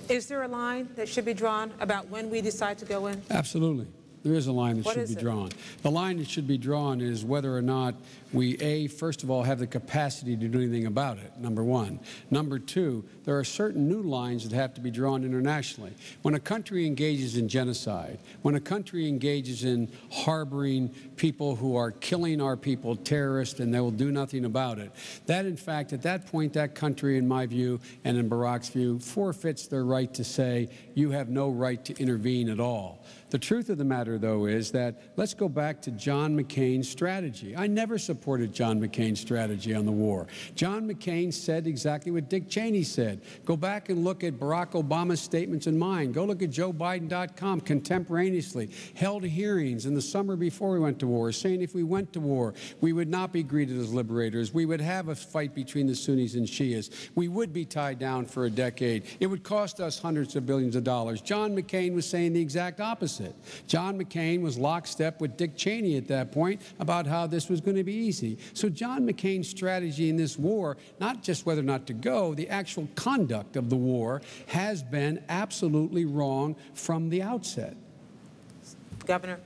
Is there a line that should be drawn about when we decide to go in? Absolutely. There is a line that should be drawn. The line that should be drawn is whether or not we, first of all, have the capacity to do anything about it, number one. Number two, there are certain new lines that have to be drawn internationally. When a country engages in genocide, when a country engages in harboring people who are killing our people, terrorists, and they will do nothing about it, that, in fact, at that point, that country, in my view, and in Barack's view, forfeits their right to say, you have no right to intervene at all. The truth of the matter, though, is that let's go back to John McCain's strategy. I never supported John McCain's strategy on the war. John McCain said exactly what Dick Cheney said. Go back and look at Barack Obama's statements and mine. Go look at JoeBiden.com contemporaneously. Held hearings in the summer before we went to war, saying if we went to war, we would not be greeted as liberators. We would have a fight between the Sunnis and Shias. We would be tied down for a decade. It would cost us hundreds of billions of dollars. John McCain was saying the exact opposite. John McCain was lockstep with Dick Cheney at that point about how this was going to be easy. So John McCain's strategy in this war, not just whether or not to go, the actual conduct of the war has been absolutely wrong from the outset. Governor.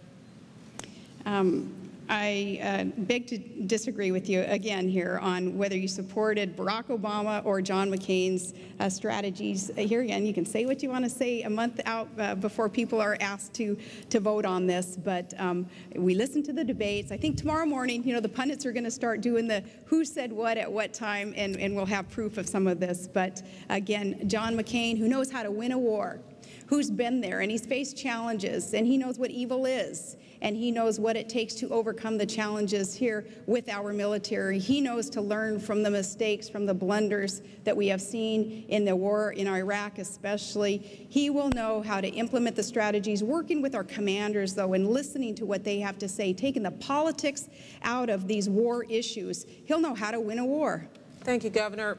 I beg to disagree with you again here on whether you supported Barack Obama or John McCain's strategies. Here again, you can say what you want to say a month out before people are asked to vote on this, but we listened to the debates. I think tomorrow morning, the pundits are going to start doing the who said what at what time, and we'll have proof of some of this. But again, John McCain, who knows how to win a war, who's been there, and he's faced challenges, and he knows what evil is, and he knows what it takes to overcome the challenges here with our military. He knows to learn from the mistakes, from the blunders that we have seen in the war in Iraq especially. He will know how to implement the strategies, working with our commanders, though, and listening to what they have to say, taking the politics out of these war issues. He'll know how to win a war. Thank you, Governor.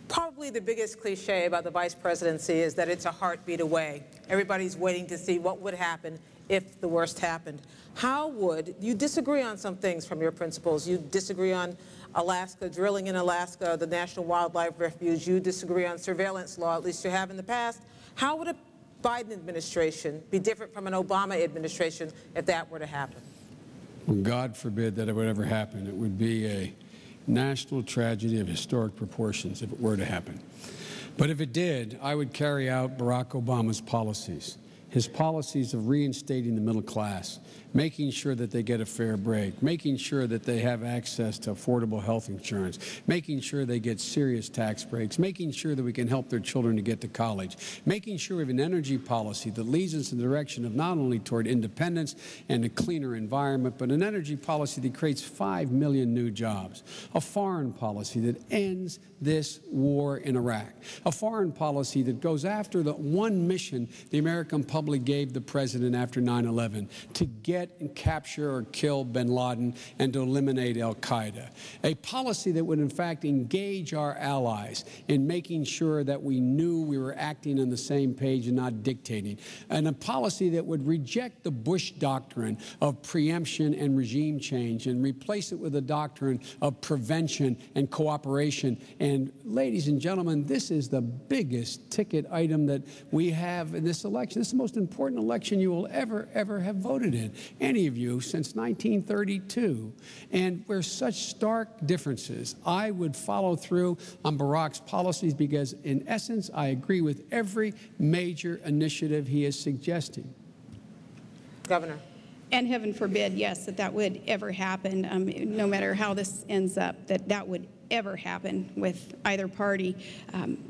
Probably the biggest cliche about the vice presidency is that it's a heartbeat away. Everybody's waiting to see what would happen if the worst happened. How would you disagree on some things from your principles? You disagree on Alaska, drilling in Alaska, the National Wildlife Refuge. You disagree on surveillance law, at least you have in the past. How would a Biden administration be different from an Obama administration if that were to happen? Well, God forbid that it would ever happen. It would be a national tragedy of historic proportions if it were to happen. But if it did, I would carry out Barack Obama's policies. His policies of reinstating the middle class, making sure that they get a fair break, making sure that they have access to affordable health insurance, making sure they get serious tax breaks, making sure that we can help their children to get to college, making sure we have an energy policy that leads us in the direction of not only toward independence and a cleaner environment, but an energy policy that creates 5 million new jobs, a foreign policy that ends this war in Iraq, a foreign policy that goes after the one mission the American public gave the president after 9/11, to get and capture or kill bin Laden and to eliminate al-Qaeda. A policy that would, in fact, engage our allies in making sure that we knew we were acting on the same page and not dictating. And a policy that would reject the Bush doctrine of preemption and regime change and replace it with a doctrine of prevention and cooperation. And, ladies and gentlemen, this is the biggest ticket item that we have in this election. This is the most important election you will ever have voted in, any of you, since 1932. And where such stark differences, I would follow through on Barack's policies because, in essence, I agree with every major initiative he is suggesting. Governor. And heaven forbid, yes, that would ever happen, no matter how this ends up, that would ever happen with either party.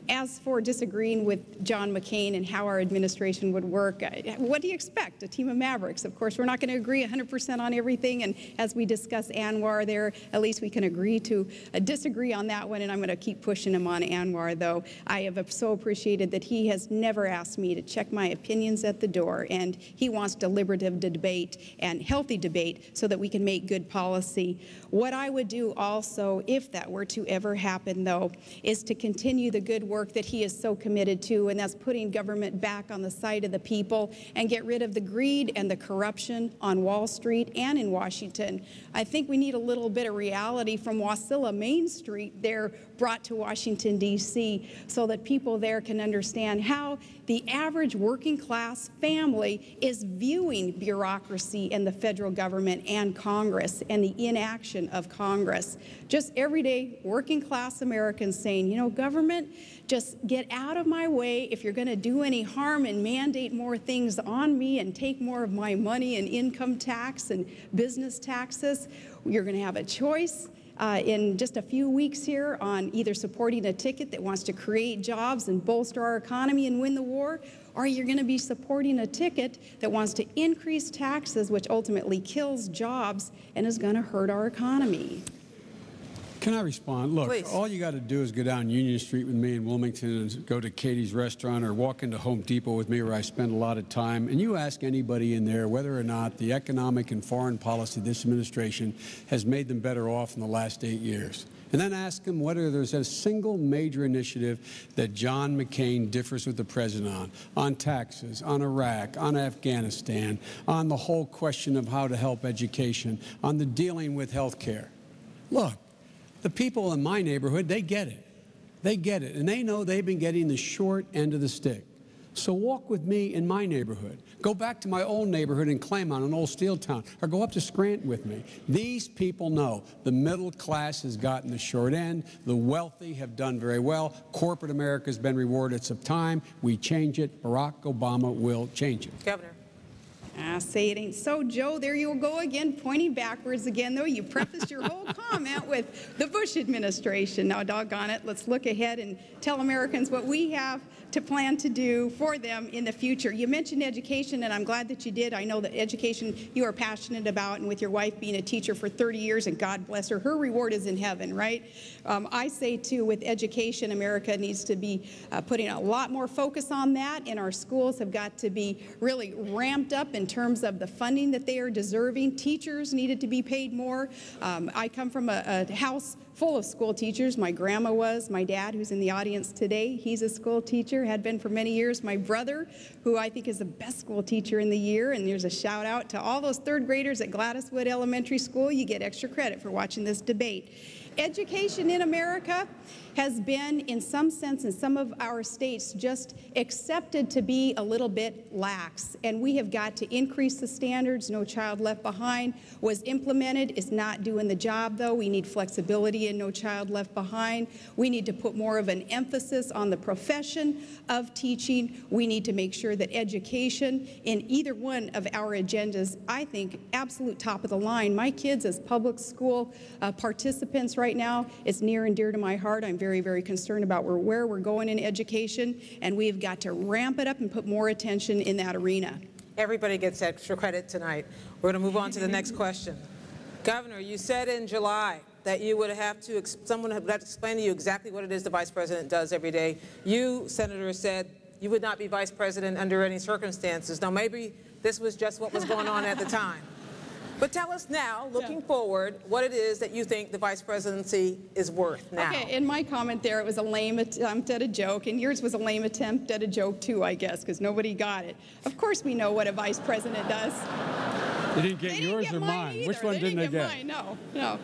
As for disagreeing with John McCain and how our administration would work, what do you expect? A team of mavericks. Of course, we're not going to agree 100% on everything, and as we discuss Anwar there, at least we can agree to disagree on that one, and I'm going to keep pushing him on Anwar, though. I have so appreciated that he has never asked me to check my opinions at the door, and he wants deliberative debate and healthy debate so that we can make good policy. What I would do also, if that were to ever happen, though, is to continue the good work that he is so committed to, and that's putting government back on the side of the people and get rid of the greed and the corruption on Wall Street and in Washington. I think we need a little bit of reality from Wasilla Main Street there brought to Washington, D.C., so that people there can understand how the average working class family is viewing bureaucracy in the federal government and Congress and the inaction of Congress. Just everyday working class Americans saying, you know, government, just get out of my way. If you're going to do any harm and mandate more things on me and take more of my money and income tax and business taxes, you're going to have a choice in just a few weeks here on either supporting a ticket that wants to create jobs and bolster our economy and win the war, or you're going to be supporting a ticket that wants to increase taxes, which ultimately kills jobs and is going to hurt our economy. Can I respond? Look, Please. all you got to do is go down Union Street with me in Wilmington and go to Katie's restaurant or walk into Home Depot with me where I spend a lot of time, and you ask anybody in there whether or not the economic and foreign policy of this administration has made them better off in the last 8 years. And then ask them whether there's a single major initiative that John McCain differs with the president on taxes, on Iraq, on Afghanistan, on the whole question of how to help education, on the dealing with health care. Look, the people in my neighborhood, they get it. They get it, and they know they've been getting the short end of the stick. So walk with me in my neighborhood. Go back to my old neighborhood in Claymont, an old steel town, or go up to Scranton with me. These people know the middle class has gotten the short end. The wealthy have done very well. Corporate America has been rewarded. It's time we change it. Barack Obama will change it. Governor. Say it ain't so, Joe. There you go again, pointing backwards again, though. You prefaced your whole comment with the Bush administration. Now, doggone it, let's look ahead and tell Americans what we have to plan to do for them in the future. You mentioned education, and I'm glad that you did. I know that education you are passionate about, and with your wife being a teacher for 30 years, and God bless her, her reward is in heaven, right? I say, too, with education, America needs to be putting a lot more focus on that, and our schools have got to be really ramped up in terms of the funding that they are deserving. Teachers needed to be paid more. I come from a house full of school teachers. My grandma was. My dad, who's in the audience today, he's a school teacher, had been for many years. My brother, who I think is the best school teacher in the year, and there's a shout out to all those third graders at Gladyswood Elementary School. You get extra credit for watching this debate. Education in America has been, in some sense, in some of our states, just accepted to be a little bit lax. And we have got to increase the standards. No Child Left Behind was implemented. It's not doing the job, though. We need flexibility in No Child Left Behind. We need to put more of an emphasis on the profession of teaching. We need to make sure that education in either one of our agendas, I think, absolute top of the line. My kids as public school participants right now, it's near and dear to my heart. I'm very, very concerned about where we're going in education, and we've got to ramp it up and put more attention in that arena. Everybody gets extra credit tonight. We're going to move on to the next question. Governor, you said in July that you would have to, someone would have to explain to you exactly what it is the Vice President does every day. You, Senator, said you would not be Vice President under any circumstances. Now, maybe this was just what was going on at the time. But tell us now, looking forward, what it is that you think the Vice Presidency is worth now. Okay, in my comment there, it was a lame attempt at a joke, and yours was a lame attempt at a joke too, I guess, because nobody got it. Of course we know what a Vice President does. They didn't get yours or mine. Either. Which one didn't they get? Mine. No.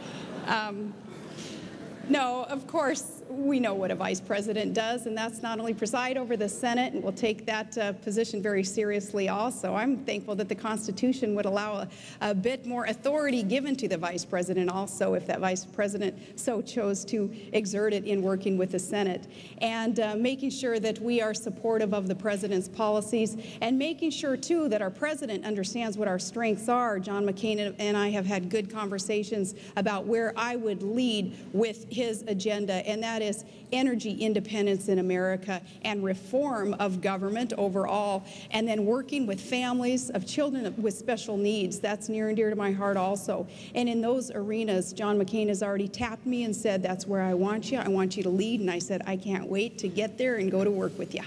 No, of course, we know what a vice president does, and that's not only preside over the Senate, and we'll take that position very seriously also. I'm thankful that the Constitution would allow a bit more authority given to the vice president also, if that vice president so chose to exert it in working with the Senate. And making sure that we are supportive of the president's policies, and making sure, too, that our president understands what our strengths are. John McCain and I have had good conversations about where I would lead with his agenda, and that is energy independence in America and reform of government overall, and then working with families of children with special needs. That's near and dear to my heart also. And in those arenas, John McCain has already tapped me and said, that's where I want you to lead. And I said, I can't wait to get there and go to work with you.